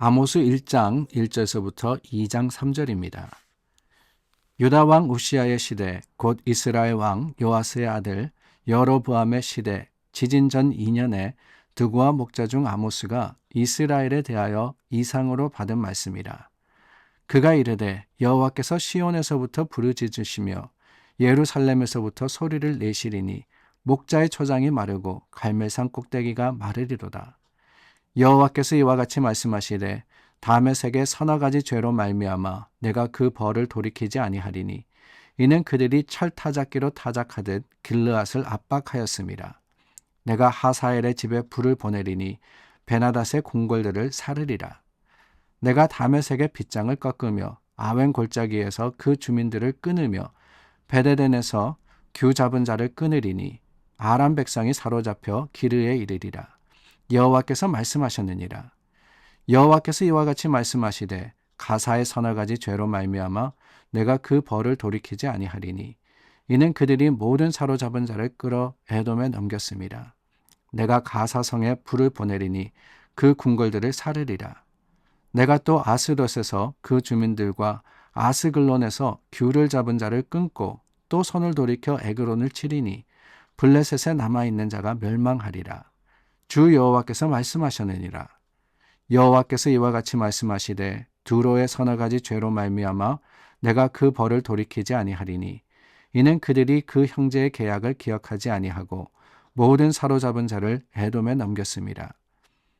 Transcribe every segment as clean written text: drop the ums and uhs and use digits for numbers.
아모스 1장 1절서부터 2장 3절입니다. 유다 왕 우시아의 시대, 곧 이스라엘 왕 요아스의 아들 여로보암의 시대, 지진 전 2년에 드고아 목자 중 아모스가 이스라엘에 대하여 이상으로 받은 말씀이라. 그가 이르되 여호와께서 시온에서부터 부르짖으시며 예루살렘에서부터 소리를 내시리니 목자의 초장이 마르고 갈멜산 꼭대기가 마르리로다. 여호와께서 이와 같이 말씀하시되 다메섹의 서너 가지 죄로 말미암아 내가 그 벌을 돌이키지 아니하리니 이는 그들이 철 타작기로 타작하듯 길르앗을 압박하였음이라. 내가 하사엘의 집에 불을 보내리니 베나닷의 궁궐들을 사르리라. 내가 다메섹의 빗장을 꺾으며 아웬 골짜기에서 그 주민들을 끊으며 베데덴에서 규 잡은 자를 끊으리니 아람 백성이 사로잡혀 기르에 이르리라. 여호와께서 말씀하셨느니라. 여호와께서 이와 같이 말씀하시되 가사의 서너 가지 죄로 말미암아 내가 그 벌을 돌이키지 아니하리니 이는 그들이 모든 사로잡은 자를 끌어 에돔에 넘겼습니다. 내가 가사성에 불을 보내리니 그 궁궐들을 사르리라. 내가 또 아스돗에서 그 주민들과 아스글론에서 귤을 잡은 자를 끊고 또 손을 돌이켜 에그론을 치리니 블레셋에 남아있는 자가 멸망하리라. 주 여호와께서 말씀하셨느니라. 여호와께서 이와 같이 말씀하시되 두로의 서너 가지 죄로 말미암아 내가 그 벌을 돌이키지 아니하리니 이는 그들이 그 형제의 계약을 기억하지 아니하고 모든 사로잡은 자를 에돔에 넘겼습니다.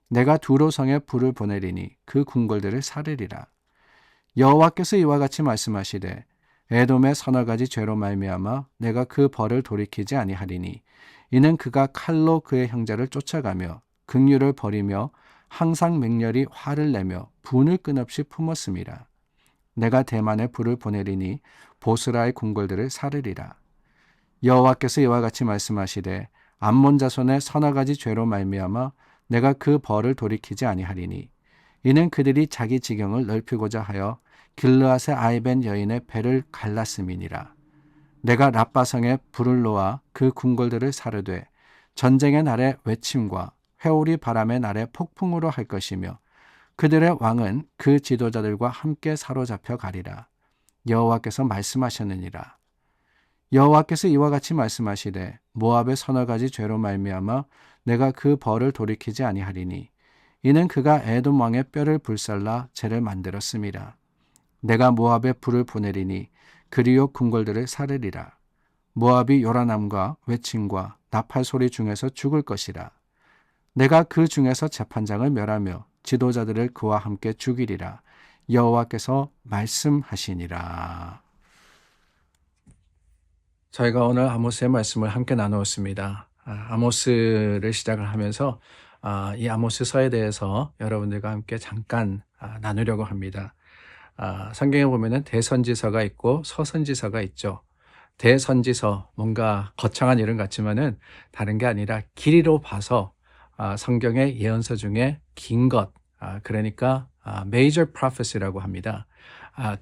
내가 두로성에 불을 보내리니 그 궁궐들을 사르리라. 여호와께서 이와 같이 말씀하시되 에돔의 서너 가지 죄로 말미암아 내가 그 벌을 돌이키지 아니하리니 이는 그가 칼로 그의 형제를 쫓아가며 긍휼을 버리며 항상 맹렬히 화를 내며 분을 끊없이 품었음이라. 내가 대만에 불을 보내리니 보스라의 궁궐들을 사르리라. 여호와께서 이와 같이 말씀하시되 암몬 자손의 서너 가지 죄로 말미암아 내가 그 벌을 돌이키지 아니하리니 이는 그들이 자기 지경을 넓히고자 하여 길르앗의 아이벤 여인의 배를 갈랐음이니라. 내가 랍바성에 불을 놓아 그 궁궐들을 사르되 전쟁의 날에 외침과 회오리 바람의 날에 폭풍으로 할 것이며 그들의 왕은 그 지도자들과 함께 사로잡혀 가리라. 여호와께서 말씀하셨느니라. 여호와께서 이와 같이 말씀하시되 모압의 서너 가지 죄로 말미암아 내가 그 벌을 돌이키지 아니하리니 이는 그가 에돔 왕의 뼈를 불살라 죄를 만들었음이라. 내가 모압에 불을 보내리니 그리오 궁궐들을 사르리라. 모압이 요란함과 외침과 나팔 소리 중에서 죽을 것이라. 내가 그 중에서 재판장을 멸하며 지도자들을 그와 함께 죽이리라. 여호와께서 말씀하시니라. 저희가 오늘 아모스의 말씀을 함께 나누었습니다. 아모스를 시작을 하면서 이 아모스서에 대해서 여러분들과 함께 잠깐 나누려고 합니다. 성경에 보면은 대선지서가 있고 서선지서가 있죠. 대선지서, 뭔가 거창한 이름 같지만은 다른 게 아니라 길이로 봐서 성경의 예언서 중에 긴 것, 그러니까 major prophecy라고 합니다.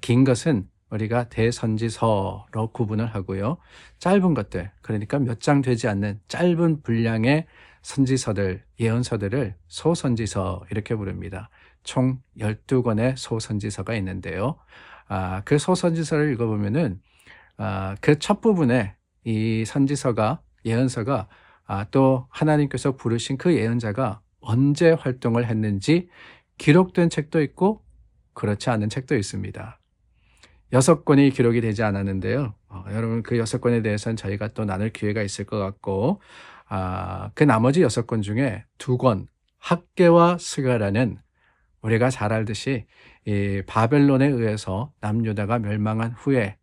긴 것은 우리가 대선지서로 구분을 하고요. 짧은 것들, 그러니까 몇 장 되지 않는 짧은 분량의 선지서들, 예언서들을 소선지서 이렇게 부릅니다. 총 12권의 소선지서가 있는데요. 그 소선지서를 읽어보면은 그 첫 부분에 이 선지서가, 예언서가 또 하나님께서 부르신 그 예언자가 언제 활동을 했는지 기록된 책도 있고 그렇지 않은 책도 있습니다. 6권이 기록이 되지 않았는데요. 여러분 그 6권에 대해서는 저희가 또 나눌 기회가 있을 것 같고 그 나머지 6권 중에 2권, 학개와 스가라는 우리가 잘 알듯이 이 바벨론에 의해서 남유다가 멸망한 후에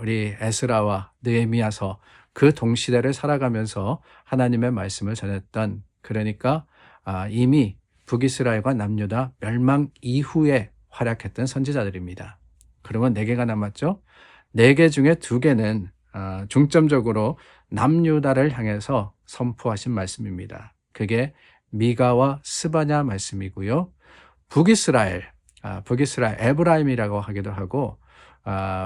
우리 에스라와 느헤미야서 그 동시대를 살아가면서 하나님의 말씀을 전했던, 그러니까 이미 북이스라엘과 남유다 멸망 이후에 활약했던 선지자들입니다. 그러면 4개가 남았죠. 4개 중에 2개는 중점적으로 남유다를 향해서 선포하신 말씀입니다. 그게 미가와 스바냐 말씀이고요. 북이스라엘, 에브라임이라고 하기도 하고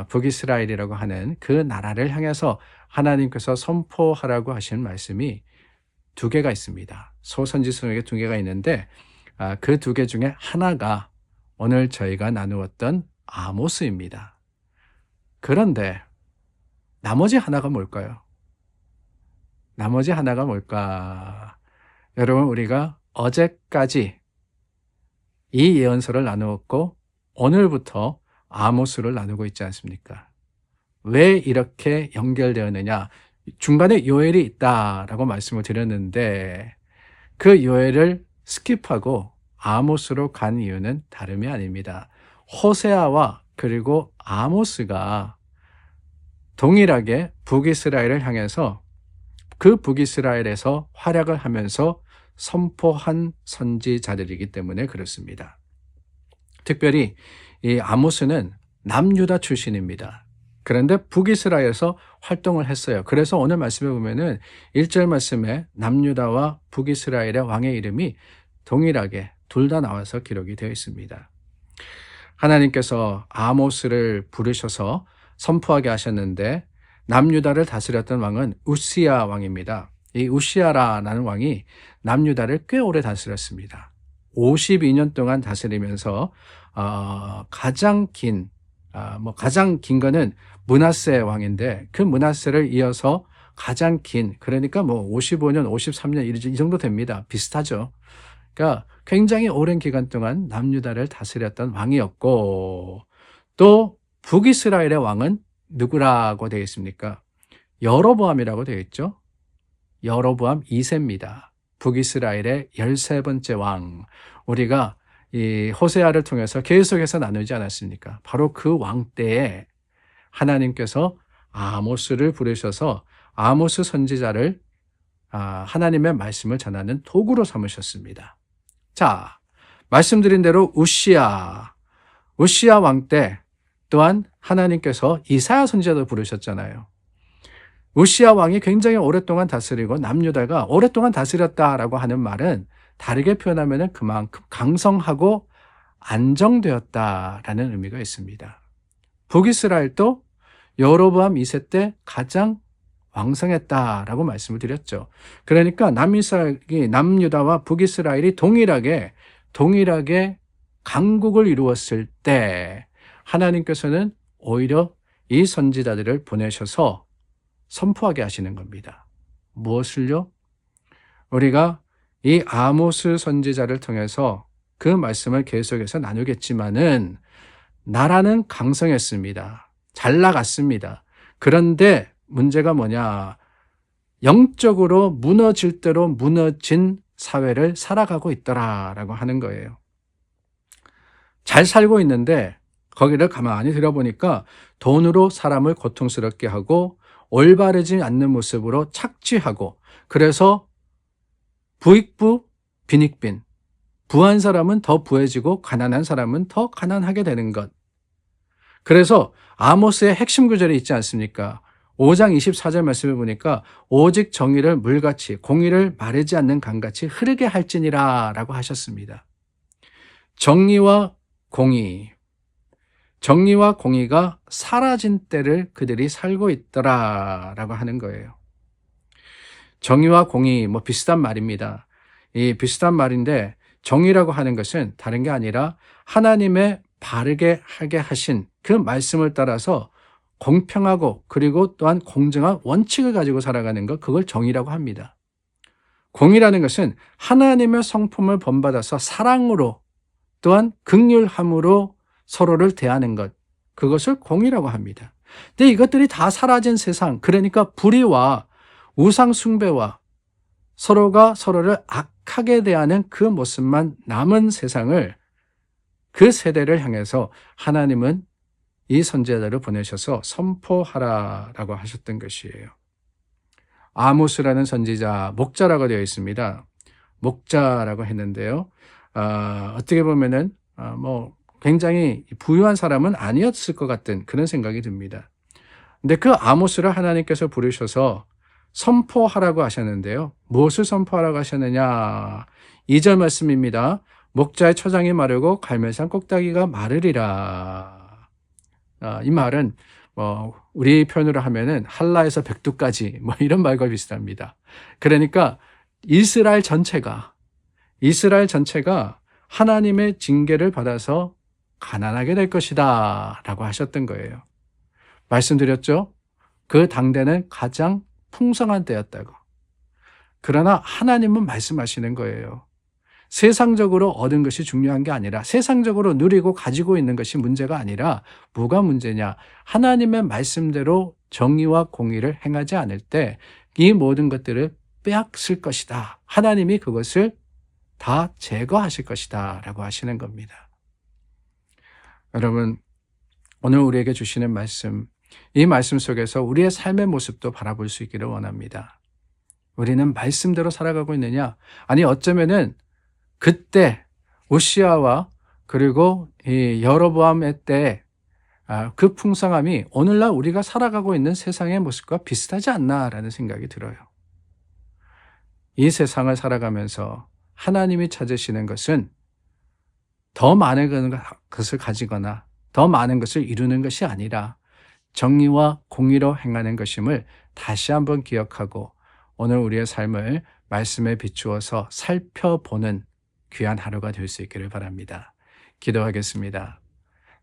북이스라엘이라고 하는 그 나라를 향해서 하나님께서 선포하라고 하신 말씀이 2개가 있습니다. 소선지서 중에 2개가 있는데 그 두 개 중에 하나가 오늘 저희가 나누었던 아모스입니다. 그런데 나머지 하나가 뭘까요? 나머지 하나가 뭘까? 여러분, 우리가 어제까지 이 예언서를 나누었고 오늘부터 아모스를 나누고 있지 않습니까? 왜 이렇게 연결되었느냐? 중간에 요엘이 있다라고 말씀을 드렸는데 그 요엘을 스킵하고 아모스로 간 이유는 다름이 아닙니다. 호세아와 그리고 아모스가 동일하게 북이스라엘을 향해서 그 북이스라엘에서 활약을 하면서 선포한 선지자들이기 때문에 그렇습니다. 특별히 이 아모스는 남유다 출신입니다. 그런데 북이스라엘에서 활동을 했어요. 그래서 오늘 말씀에 보면은 1절 말씀에 남유다와 북이스라엘의 왕의 이름이 동일하게 둘 다 나와서 기록이 되어 있습니다. 하나님께서 아모스를 부르셔서 선포하게 하셨는데 남유다를 다스렸던 왕은 우시야 왕입니다. 이 우시야라는 왕이 남유다를 꽤 오래 다스렸습니다. 52년 동안 다스리면서 가장 긴 거는 므낫세 왕인데 그 므낫세를 이어서 가장 긴, 그러니까 55년, 53년 이 정도 됩니다. 비슷하죠. 그러니까 굉장히 오랜 기간 동안 남유다를 다스렸던 왕이었고, 또 북이스라엘의 왕은 누구라고 되어 있습니까? 여로보암이라고 되어 있죠. 여로보암 2세입니다. 북이스라엘의 13번째 왕. 우리가 이 호세아를 통해서 계속해서 나누지 않았습니까? 바로 그 왕 때에 하나님께서 아모스를 부르셔서 아모스 선지자를 하나님의 말씀을 전하는 도구로 삼으셨습니다. 자, 말씀드린 대로 우시야 왕 때 또한 하나님께서 이사야 선지자도 부르셨잖아요. 우시야 왕이 굉장히 오랫동안 다스리고 남유다가 오랫동안 다스렸다라고 하는 말은 다르게 표현하면 그만큼 강성하고 안정되었다라는 의미가 있습니다. 북이스라엘도 여로보암 2세 때 가장 왕성했다라고 말씀을 드렸죠. 그러니까 남유다와 북이스라엘이 동일하게 강국을 이루었을 때 하나님께서는 오히려 이 선지자들을 보내셔서 선포하게 하시는 겁니다. 무엇을요? 우리가 이 아모스 선지자를 통해서 그 말씀을 계속해서 나누겠지만은 나라는 강성했습니다. 잘 나갔습니다. 그런데 문제가 뭐냐? 영적으로 무너질 대로 무너진 사회를 살아가고 있더라라고 하는 거예요. 잘 살고 있는데 거기를 가만히 들여보니까 돈으로 사람을 고통스럽게 하고 올바르지 않는 모습으로 착취하고, 그래서 부익부 빈익빈, 부한 사람은 더 부해지고 가난한 사람은 더 가난하게 되는 것. 그래서 아모스의 핵심 구절이 있지 않습니까? 5장 24절 말씀을 보니까 오직 정의를 물같이 공의를 마르지 않는 강같이 흐르게 할지니라 라고 하셨습니다. 정의와 공의가 사라진 때를 그들이 살고 있더라라고 하는 거예요. 정의와 공의 비슷한 말입니다. 이 비슷한 말인데 정의라고 하는 것은 다른 게 아니라 하나님의 바르게 하게 하신 그 말씀을 따라서 공평하고 그리고 또한 공정한 원칙을 가지고 살아가는 것, 그걸 정의라고 합니다. 공의라는 것은 하나님의 성품을 본받아서 사랑으로 또한 긍휼함으로 서로를 대하는 것, 그것을 공의라고 합니다. 근데 이것들이 다 사라진 세상, 그러니까 불의와 우상 숭배와 서로가 서로를 악하게 대하는 그 모습만 남은 세상을, 그 세대를 향해서 하나님은 이 선지자들을 보내셔서 선포하라라고 하셨던 것이에요. 아모스라는 선지자, 목자라고 되어 있습니다. 목자라고 했는데요. 어떻게 보면은 굉장히 부유한 사람은 아니었을 것 같은 그런 생각이 듭니다. 근데 그 아모스를 하나님께서 부르셔서 선포하라고 하셨는데요. 무엇을 선포하라고 하셨느냐? 2절 말씀입니다. 목자의 초장이 마르고 갈멜산 꼭다기가 마르리라. 이 말은 우리 표현으로 하면은 한라에서 백두까지 이런 말과 비슷합니다. 그러니까 이스라엘 전체가 하나님의 징계를 받아서 가난하게 될 것이다 라고 하셨던 거예요. 말씀드렸죠? 그 당대는 가장 풍성한 때였다고. 그러나 하나님은 말씀하시는 거예요. 세상적으로 얻은 것이 중요한 게 아니라, 세상적으로 누리고 가지고 있는 것이 문제가 아니라, 뭐가 문제냐? 하나님의 말씀대로 정의와 공의를 행하지 않을 때 이 모든 것들을 빼앗을 것이다. 하나님이 그것을 다 제거하실 것이다 라고 하시는 겁니다. 여러분, 오늘 우리에게 주시는 말씀, 이 말씀 속에서 우리의 삶의 모습도 바라볼 수 있기를 원합니다. 우리는 말씀대로 살아가고 있느냐? 아니, 어쩌면은 그때 우시아와 그리고 이 여로보암의 때 그 풍성함이 오늘날 우리가 살아가고 있는 세상의 모습과 비슷하지 않나라는 생각이 들어요. 이 세상을 살아가면서 하나님이 찾으시는 것은 더 많은 것을 가지거나 더 많은 것을 이루는 것이 아니라 정의와 공의로 행하는 것임을 다시 한번 기억하고 오늘 우리의 삶을 말씀에 비추어서 살펴보는 귀한 하루가 될 수 있기를 바랍니다. 기도하겠습니다.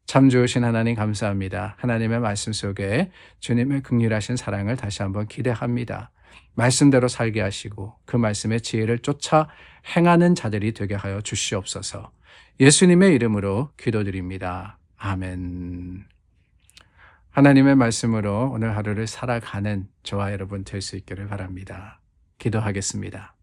참 좋으신 하나님 감사합니다. 하나님의 말씀 속에 주님의 긍휼하신 사랑을 다시 한번 기대합니다. 말씀대로 살게 하시고 그 말씀의 지혜를 쫓아 행하는 자들이 되게 하여 주시옵소서. 예수님의 이름으로 기도드립니다. 아멘. 하나님의 말씀으로 오늘 하루를 살아가는 저와 여러분 될 수 있기를 바랍니다. 기도하겠습니다.